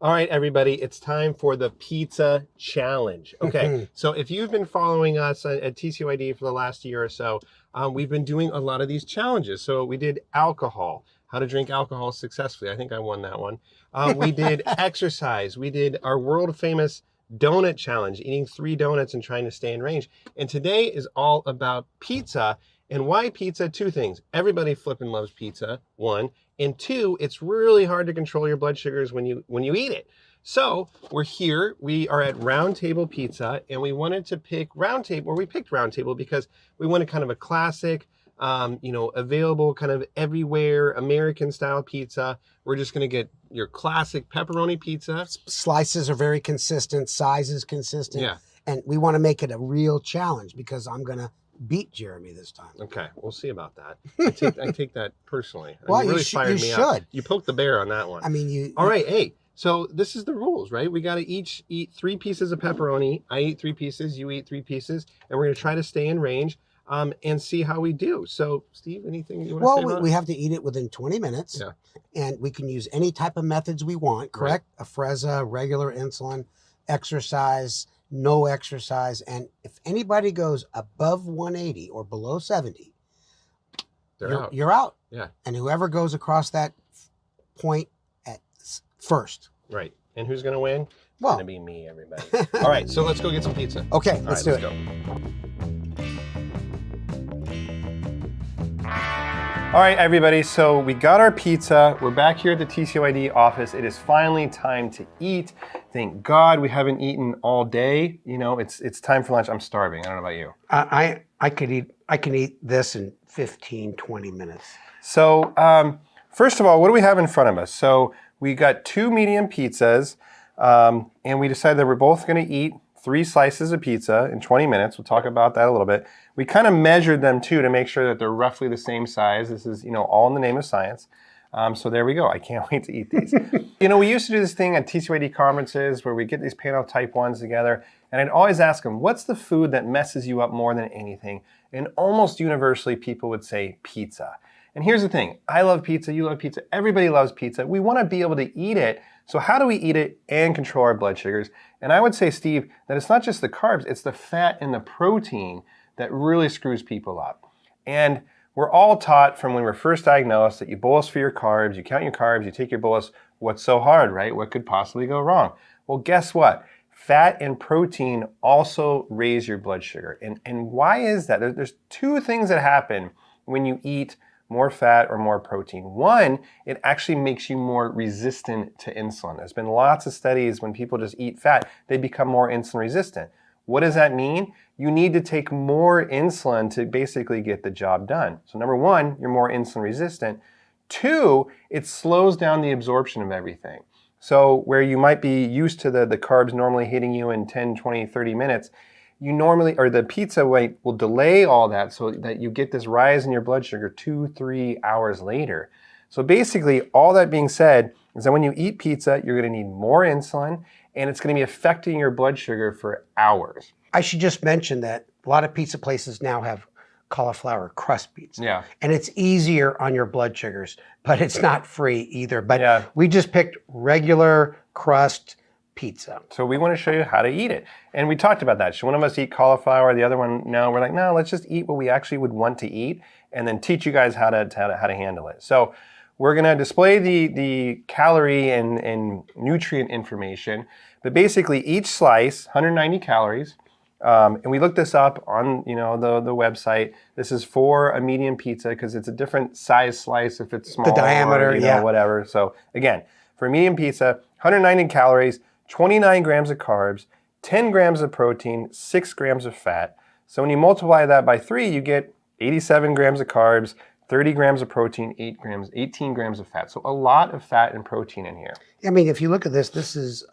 All right, everybody, it's time for the pizza challenge. Okay, so if you've been following us at TCYD for the last year or so, we've been doing a lot of these challenges. So we did alcohol, how to drink alcohol successfully. I think I won that one. We did exercise. We did our world famous donut challenge, eating 3 donuts and trying to stay in range. And today is all about pizza. And why pizza? 2 things. Everybody flipping loves pizza, 1. And 2, it's really hard to control your blood sugars when you eat it. So we're here, we are at Round Table Pizza, and we wanted to pick Round Table, or we picked Round Table because we wanted kind of a classic, available kind of everywhere American style pizza. We're just gonna get your classic pepperoni pizza. Slices are very consistent, size is consistent. Yeah. And we want to make it a real challenge because I'm gonna beat Jeremy this time. Okay, we'll see about that. I take that personally. Well, you really fired me up. should. You poked the bear on that one. I mean, All right, hey, so this is the rules, right? We got to each eat 3 pieces of pepperoni. I eat 3 pieces, you eat 3 pieces, and we're going to try to stay in range and see how we do. So, Steve, anything you want to say about it? We have to eat it within 20 minutes. Yeah. And we can use any type of methods we want, correct? Right. Afrezza, regular insulin, exercise, no exercise. And if anybody goes above 180 or below 70, you're out. Yeah. And whoever goes across that point at first. Right. And who's going to win? Well, it's going to be me, everybody. All right, so let's go get some pizza. Okay, let's do it. Go. All right, everybody, so we got our pizza. We're back here at the TCYD office. It is finally time to eat. Thank God we haven't eaten all day. You know, it's time for lunch. I'm starving. I don't know about you. I can eat this in 15, 20 minutes. So, first of all, what do we have in front of us? So we got 2 medium pizzas, and we decided that we're both gonna eat 3 slices of pizza in 20 minutes. We'll talk about that a little bit. We kind of measured them too to make sure that they're roughly the same size. This is, all in the name of science. So there we go. I can't wait to eat these. We used to do this thing at TCYD conferences where we get these panel type 1s together, and I'd always ask them, what's the food that messes you up more than anything? And almost universally, people would say pizza. And here's the thing. I love pizza. You love pizza. Everybody loves pizza. We want to be able to eat it. So how do we eat it and control our blood sugars? And I would say, Steve, that it's not just the carbs, it's the fat and the protein that really screws people up. And we're all taught from when we're first diagnosed that you bolus for your carbs, you count your carbs, you take your bolus. What's so hard, right? What could possibly go wrong? Well, guess what? Fat and protein also raise your blood sugar. And why is that? There's 2 things that happen when you eat more fat or more protein. 1, it actually makes you more resistant to insulin. There's been lots of studies when people just eat fat, they become more insulin resistant. What does that mean? You need to take more insulin to basically get the job done. So number 1, you're more insulin resistant. 2, it slows down the absorption of everything. So where you might be used to the carbs normally hitting you in 10, 20, 30 minutes, the pizza will delay all that so that you get this rise in your blood sugar 2-3 hours later. So basically, all that being said is that when you eat pizza, you're going to need more insulin, and it's going to be affecting your blood sugar for hours. I should just mention that a lot of pizza places now have cauliflower crust pizza. Yeah. And it's easier on your blood sugars, but it's not free either. But yeah. We just picked regular crust pizza. So we want to show you how to eat it. And we talked about that. Should one of us eat cauliflower, the other one no? We're like, no, let's just eat what we actually would want to eat and then teach you guys how to handle it. So we're going to display the calorie and nutrient information, but basically each slice, 190 calories. And we looked this up on the website. This is for a medium pizza because it's a different size slice if it's small. The diameter, or, whatever. So again, for a medium pizza, 190 calories, 29 grams of carbs, 10 grams of protein, 6 grams of fat. So when you multiply that by 3, you get 87 grams of carbs, 30 grams of protein, 18 grams of fat. So a lot of fat and protein in here. I mean, if you look at this, this is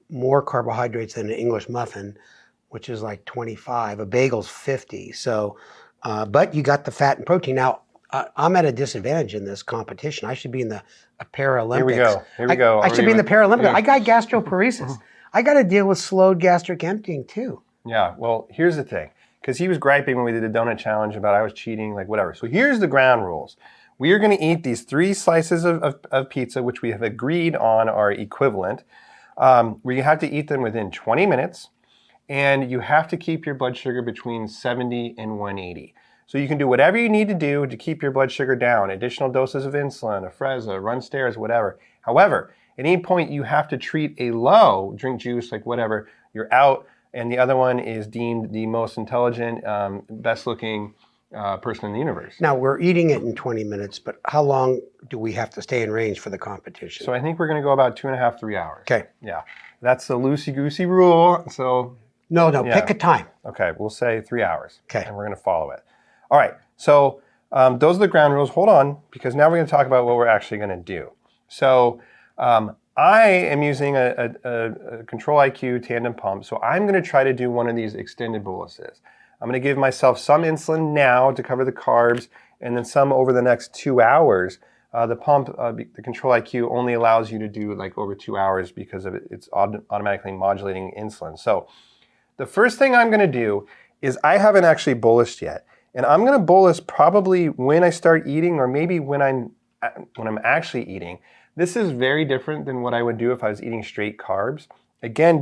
more carbohydrates than an English muffin, which is like 25. A bagel's 50. So, but you got the fat and protein. Now, I'm at a disadvantage in this competition. I should be in the Paralympics. Here we go. I should be in the Paralympics. I got gastroparesis. I got to deal with slowed gastric emptying too. Yeah, well, here's the thing. Because he was griping when we did the donut challenge about I was cheating, like whatever. So here's the ground rules. We are going to eat these 3 slices of pizza, which we have agreed on are equivalent. where you have to eat them within 20 minutes, and you have to keep your blood sugar between 70 and 180. So you can do whatever you need to do to keep your blood sugar down, additional doses of insulin, Afrezza, run stairs, whatever. However, at any point you have to treat a low, drink juice, like whatever, you're out, and the other one is deemed the most intelligent, best looking person in the universe. Now, we're eating it in 20 minutes, but how long do we have to stay in range for the competition? So I think we're going to go about 2.5, 3 hours. Okay. Yeah. That's the loosey-goosey rule. So No, yeah. pick a time. Okay, we'll say 3 hours. Okay. And we're going to follow it. All right, so those are the ground rules. Hold on, because now we're going to talk about what we're actually going to do. So I am using a Control IQ tandem pump, so I'm going to try to do one of these extended boluses. I'm going to give myself some insulin now to cover the carbs, and then some over the next 2 hours. The pump, the Control IQ, only allows you to do like over 2 hours because of it's automatically modulating insulin. So the first thing I'm going to do is I haven't actually bolused yet. And I'm going to bolus probably when I start eating, or maybe when I'm actually eating. This is very different than what I would do if I was eating straight carbs. Again,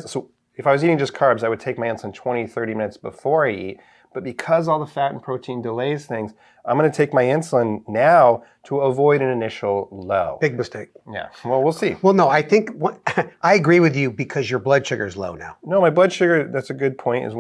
so if I was eating just carbs, I would take my insulin 20, 30 minutes before I eat. But because all the fat and protein delays things, I'm going to take my insulin now to avoid an initial low. Big mistake. Yeah, well, we'll see. Well, no, I think I agree with you because your blood sugar is low now. No, my blood sugar, that's a good point, is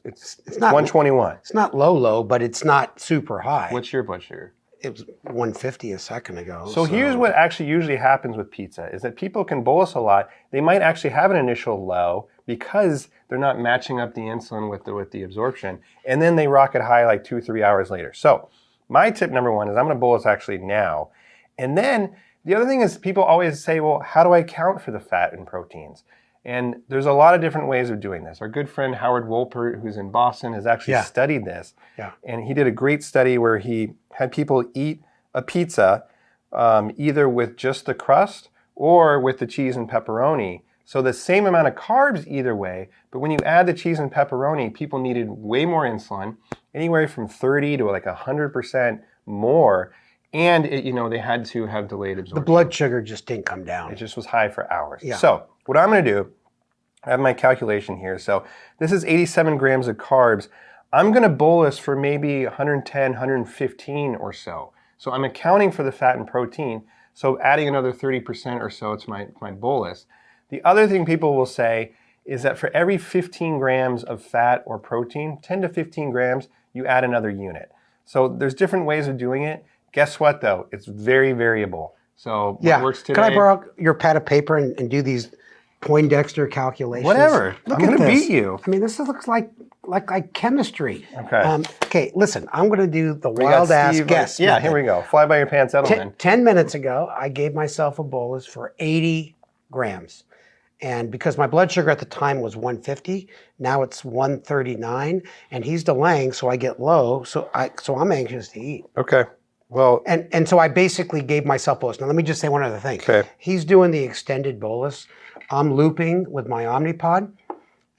it's not 121. It's not low, but it's not super high. What's your blood sugar? It was 150 a second ago. So here's what actually usually happens with pizza, is that people can bolus a lot. They might actually have an initial low because they're not matching up the insulin with the absorption, and then they rocket high like 2-3 hours later. So my tip number one is I'm going to bolus actually now. And then the other thing is people always say, well, how do I account for the fat and proteins? And there's a lot of different ways of doing this. Our good friend Howard Wolpert, who's in Boston, has actually studied this. Yeah. And he did a great study where he had people eat a pizza either with just the crust or with the cheese and pepperoni. So the same amount of carbs either way, but when you add the cheese and pepperoni, people needed way more insulin, anywhere from 30 to like 100% more. And they had to have delayed absorption. The blood sugar just didn't come down. It just was high for hours. Yeah. So what I'm going to do, I have my calculation here. So this is 87 grams of carbs. I'm going to bolus for maybe 110, 115 or so. So I'm accounting for the fat and protein. So adding another 30% or so to my bolus. The other thing people will say is that for every 15 grams of fat or protein, 10 to 15 grams, you add another unit. So there's different ways of doing it. Guess what, though? It's very variable. So what works today... Can I borrow your pad of paper and do these Poindexter calculations? Whatever. Look I'm going at to this. beat you. I mean, this looks like chemistry. Okay. Okay, listen, I'm going to do the wild-ass guess. Yeah, here we go. Fly by your pants, Edelman. 10 minutes ago, I gave myself a bolus for 80 grams. And because my blood sugar at the time was 150, now it's 139, and he's delaying, so I get low. So I'm anxious to eat. Okay. Well, and so I basically gave myself bolus. Now let me just say one other thing. Okay. He's doing the extended bolus. I'm looping with my Omnipod,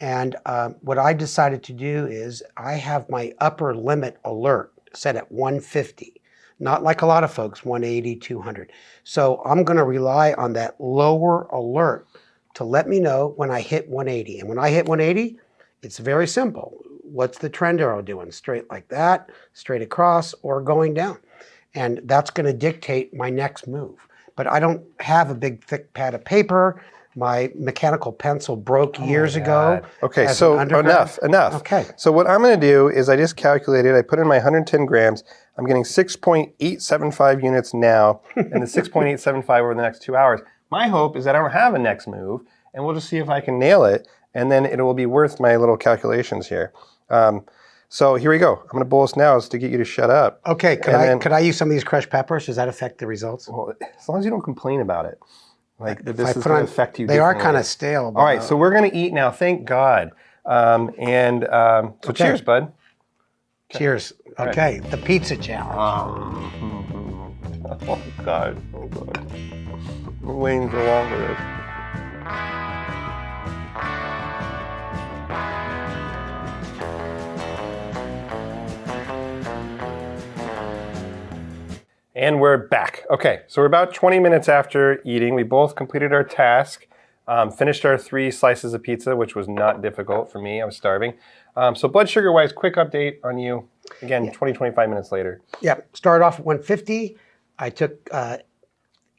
and what I decided to do is I have my upper limit alert set at 150. Not like a lot of folks, 180, 200. So I'm going to rely on that lower alert to let me know when I hit 180. And when I hit 180, it's very simple. What's the trend arrow doing? Straight like that, straight across, or going down? And that's going to dictate my next move. But I don't have a big thick pad of paper. My mechanical pencil broke years ago. Okay, so enough. Okay. So what I'm going to do is I just calculated, I put in my 110 grams. I'm getting 6.875 units now, and the 6.875 over the next 2 hours. My hope is that I don't have a next move, and we'll just see if I can nail it, and then it will be worth my little calculations here. So here we go. I'm going to bolus now to get you to shut up. Okay, could I use some of these crushed peppers? Does that affect the results? Well, as long as you don't complain about it. Like that this is going to affect you They differently. are kind of stale. All right, so we're going to eat now, thank God. So cheers, bud. Cheers. Okay, the pizza challenge. Oh, God. Oh, God. We're waiting for long for this. And we're back. Okay, so we're about 20 minutes after eating. We both completed our task. Finished our 3 slices of pizza, which was not difficult for me. I was starving. So blood sugar-wise, quick update on you. Again, 20, 25 minutes later. Yeah, started off at 150. I took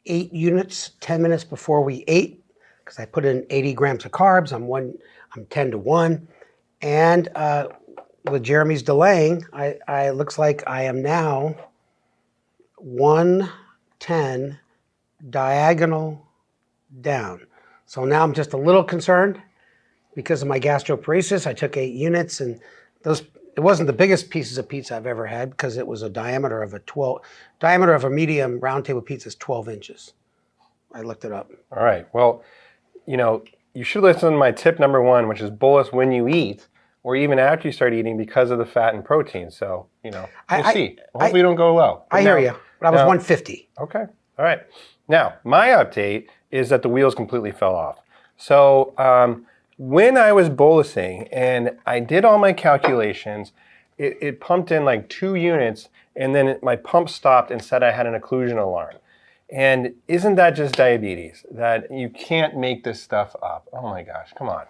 8 units 10 minutes before we ate because I put in 80 grams of carbs. I'm 10 to 1. And with Jeremy's delaying, I looks like I am now 110 diagonal down. So now I'm just a little concerned because of my gastroparesis. I took 8 units, and it wasn't the biggest pieces of pizza I've ever had because it was a diameter of a medium round table pizza is 12 inches. I looked it up. All right. Well, you should listen to my tip number 1, which is bolus when you eat, or even after you start eating because of the fat and protein. So, we'll see. Hopefully you don't go low. I hear you, but I was 150. Okay. All right. Now, my update is that the wheels completely fell off. So when I was bolusing and I did all my calculations, it pumped in like 2 units, and then my pump stopped and said I had an occlusion alarm. And isn't that just diabetes? That you can't make this stuff up. Oh my gosh, come on.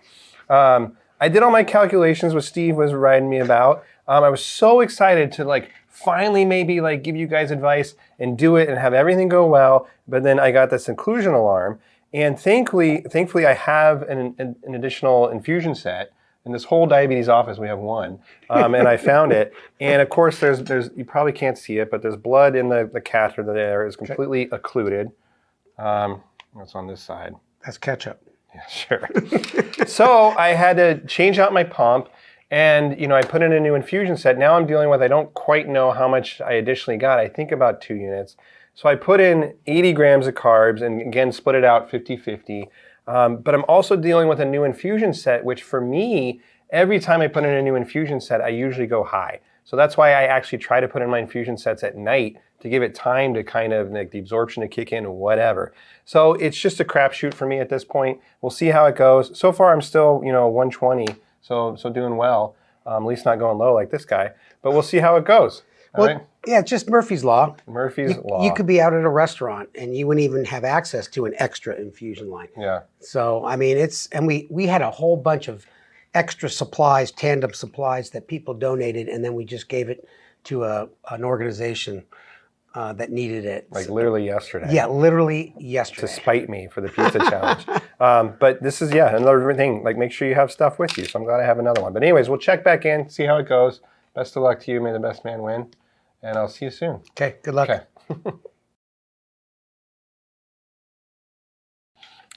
I did all my calculations, what Steve was writing me about. I was so excited to finally maybe give you guys advice and do it and have everything go well. But then I got this occlusion alarm. And thankfully I have an additional infusion set. In this whole diabetes office, we have one, and I found it. And of course, there's you probably can't see it, but there's blood in the catheter there. It's completely occluded. What's on this side? That's ketchup. Yeah, sure. So I had to change out my pump, and I put in a new infusion set. Now I'm dealing with, I don't quite know how much I additionally got. I think about 2 units. So I put in 80 grams of carbs, and again, split it out 50-50. But I'm also dealing with a new infusion set, which for me, every time I put in a new infusion set, I usually go high. So that's why I actually try to put in my infusion sets at night to give it time to kind of the absorption to kick in or whatever. So it's just a crapshoot for me at this point. We'll see how it goes. So far, I'm still 120, so doing well. At least not going low like this guy. But we'll see how it goes. All right? Yeah, it's just Murphy's Law. Murphy's Law. You could be out at a restaurant and you wouldn't even have access to an extra infusion line. Yeah. So, I mean, we had a whole bunch of extra supplies, tandem supplies that people donated, and then we just gave it to an organization that needed it. Literally yesterday. Yeah, literally yesterday. To spite me for the pizza challenge. But this is, another thing. Make sure you have stuff with you. So I'm glad I have another one. But anyways, we'll check back in, see how it goes. Best of luck to you. May the best man win. And I'll see you soon. Okay, good luck. Okay.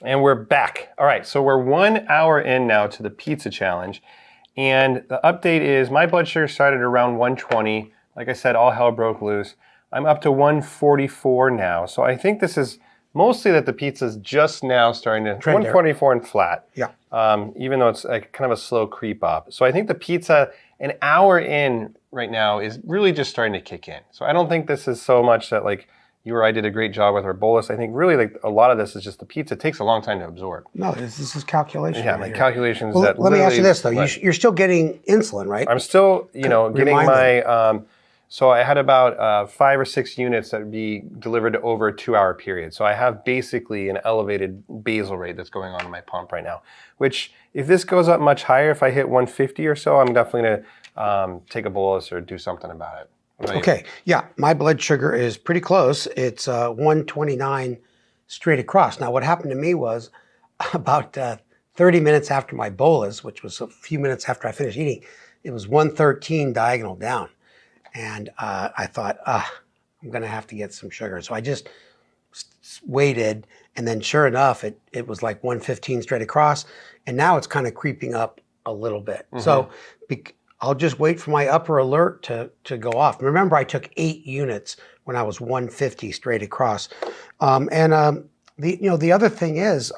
And we're back. All right, so we're 1 hour in now to the pizza challenge. And the update is my blood sugar started around 120. Like I said, all hell broke loose. I'm up to 144 now. So I think this is mostly that the pizza's just now starting to, 144 and flat. Yeah. Even though it's kind of a slow creep up. So I think the pizza, an hour in right now, is really just starting to kick in. So I don't think this is so much that you or I did a great job with our bolus. I think really a lot of this is just the pizza takes a long time to absorb. No, this is calculation. Yeah, my calculations. Well, that let me ask you this though: right. you're still getting insulin, right? I'm still, getting my. So I had about 5 or 6 units that would be delivered over a 2-hour period. So I have basically an elevated basal rate that's going on in my pump right now. Which, if this goes up much higher, if I hit 150 or so, I'm definitely gonna take a bolus or do something about it. Okay, yeah, my blood sugar is pretty close. It's 129 straight across. Now, what happened to me was about 30 minutes after my bolus, which was a few minutes after I finished eating, it was 113 diagonal down. And I thought, I'm going to have to get some sugar. So I just waited, and then sure enough, it was like 115 straight across, and now it's kind of creeping up a little bit. Mm-hmm. So I'll just wait for my upper alert to go off. Remember, I took 8 units when I was 150 straight across. The other thing is,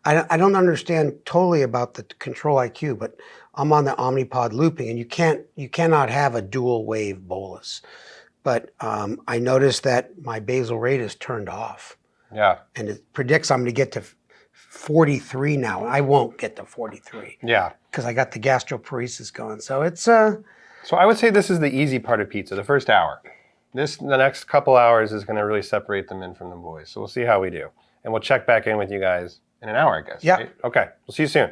I don't understand totally about the control IQ, but I'm on the Omnipod looping, and you cannot have a dual wave bolus. But I noticed that my basal rate is turned off. Yeah. And it predicts I'm going to get to 43 now. I won't get to 43. Yeah. Because I got the gastroparesis going. So it's So I would say this is the easy part of pizza, the first hour. The next couple hours is going to really separate the men from the boys. So we'll see how we do. And we'll check back in with you guys in an hour, I guess. Yeah. Right? Okay. We'll see you soon.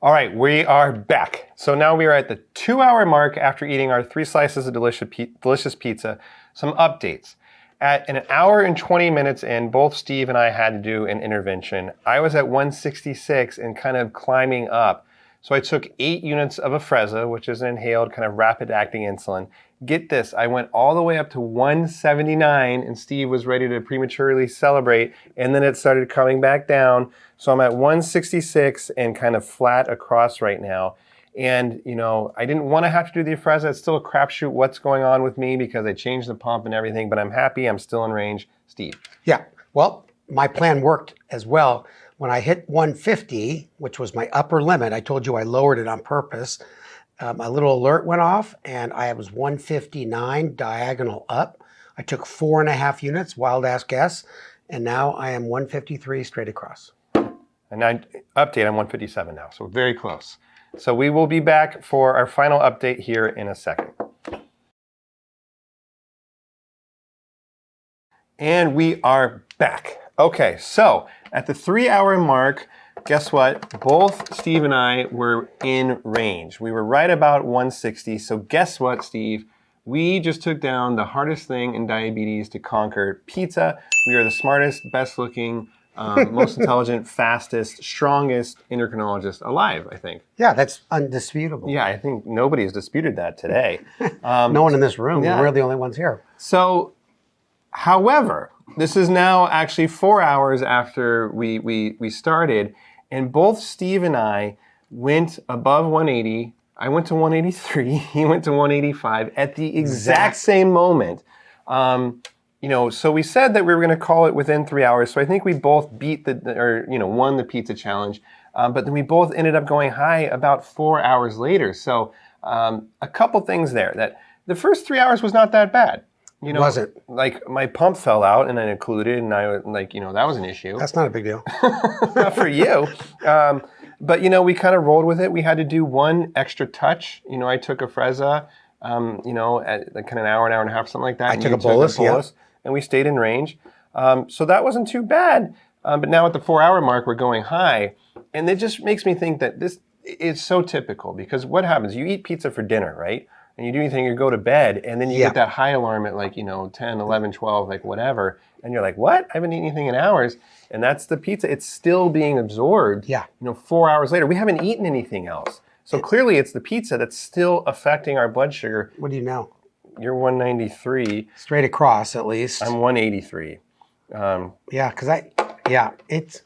All right, we are back. So now we are at the 2-hour mark after eating our 3 slices of delicious pizza. Some updates. At an hour and 20 minutes in, both Steve and I had to do an intervention. I was at 166 and kind of climbing up. So I took 8 units of Afrezza, which is an inhaled kind of rapid-acting insulin. Get this, I went all the way up to 179, and Steve was ready to prematurely celebrate, and then it started coming back down. So I'm at 166 and kind of flat across right now. And, you know, I didn't want to have to do the Afrezza. It's still a crapshoot what's going on with me because I changed the pump and everything, but I'm happy. I'm still in range. Steve. Yeah. Well, my plan worked as well. When I hit 150, which was my upper limit, I told you I lowered it on purpose. A little alert went off, and I was 159 diagonal up. I took 4.5 units, wild ass guess, and now I am 153 straight across. And now update, I'm 157 now, so very close. So we will be back for our final update here in a second. And we are back. Okay, so at the 3-hour mark, guess what? Both Steve and I were in range. We were right about 160. So guess what, Steve? We just took down the hardest thing in diabetes to conquer, pizza. We are the smartest, best looking, most intelligent, fastest, strongest endocrinologist alive, I think. Yeah, that's undisputable. Yeah, I think nobody has disputed that today. No one in this room. yeah. We're the only ones here. So, however, this is now actually 4 hours after we started, and both Steve and I went above 180. I went to 183. He went to 185 at the exact same moment. You know, so we said that we were going to call it within 3 hours. So I think we both beat won the pizza challenge. But then we both ended up going high about 4 hours later. So a couple things there. That the first 3 hours was not that bad. You know, Was it? Like my pump fell out and I included, and I like, you know, that was an issue. That's not a big deal. Not for you. But you know, we kind of rolled with it. We had to do one extra touch. You know, I took a Afrezza, you know, at like kind of an hour and a half, something like that. I took a bolus, and we stayed in range. So that wasn't too bad. But now at the 4 hour mark, we're going high. And it just makes me think that this is so typical, because what happens? You eat pizza for dinner, right? And you do anything, you go to bed, and then you get that high alarm at like, you know, 10, 11, 12, like whatever. And you're like, what? I haven't eaten anything in hours. And that's the pizza. It's still being absorbed, you know, 4 hours later. We haven't eaten anything else. So clearly it's the pizza that's still affecting our blood sugar. What do you know? You're 193. Straight across, at least. I'm 183. Yeah, because it's,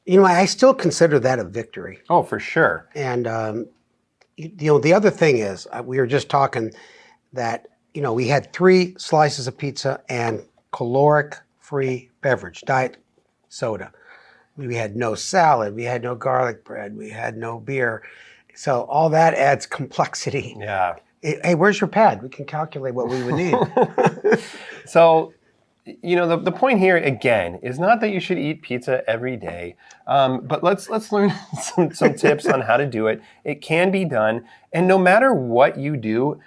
you know, I still consider that a victory. Oh, for sure. And, you know, the other thing is, we were just talking that, you know, we had 3 slices of pizza and caloric-free beverage, diet soda. We had no salad. We had no garlic bread. We had no beer. So all that adds complexity. Yeah. Hey, where's your pad? We can calculate what we would need. So, you know, the point here, again, is not that you should eat pizza every day, but let's learn some tips on how to do it. It can be done, and no matter what you do,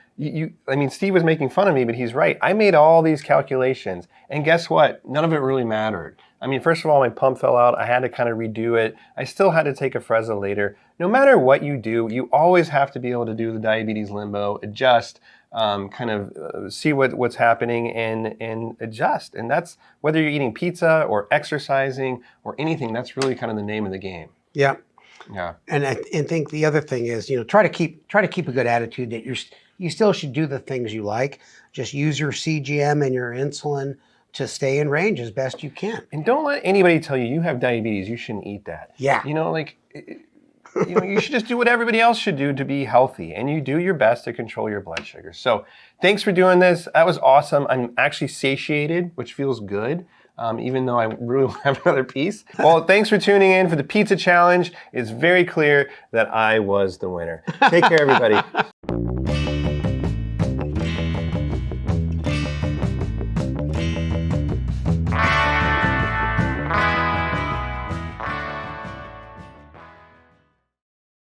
I mean, Steve was making fun of me, but he's right. I made all these calculations, and guess what? None of it really mattered. I mean, first of all, my pump fell out. I had to kind of redo it. I still had to take a Afrezza later. No matter what you do, you always have to be able to do the diabetes limbo, adjust, kind of see what's happening and adjust. And that's whether you're eating pizza or exercising or anything, that's really kind of the name of the game. Yeah. Yeah. And I think the other thing is, you know, try to keep a good attitude that you still should do the things you like. Just use your CGM and your insulin to stay in range as best you can. And don't let anybody tell you you have diabetes, you shouldn't eat that. Yeah. You know, like, you know, you should just do what everybody else should do to be healthy, and you do your best to control your blood sugar. So thanks for doing this. That was awesome. I'm actually satiated, which feels good, even though I really want to have another piece. Well, thanks for tuning in for the pizza challenge. It's very clear that I was the winner. Take care, everybody.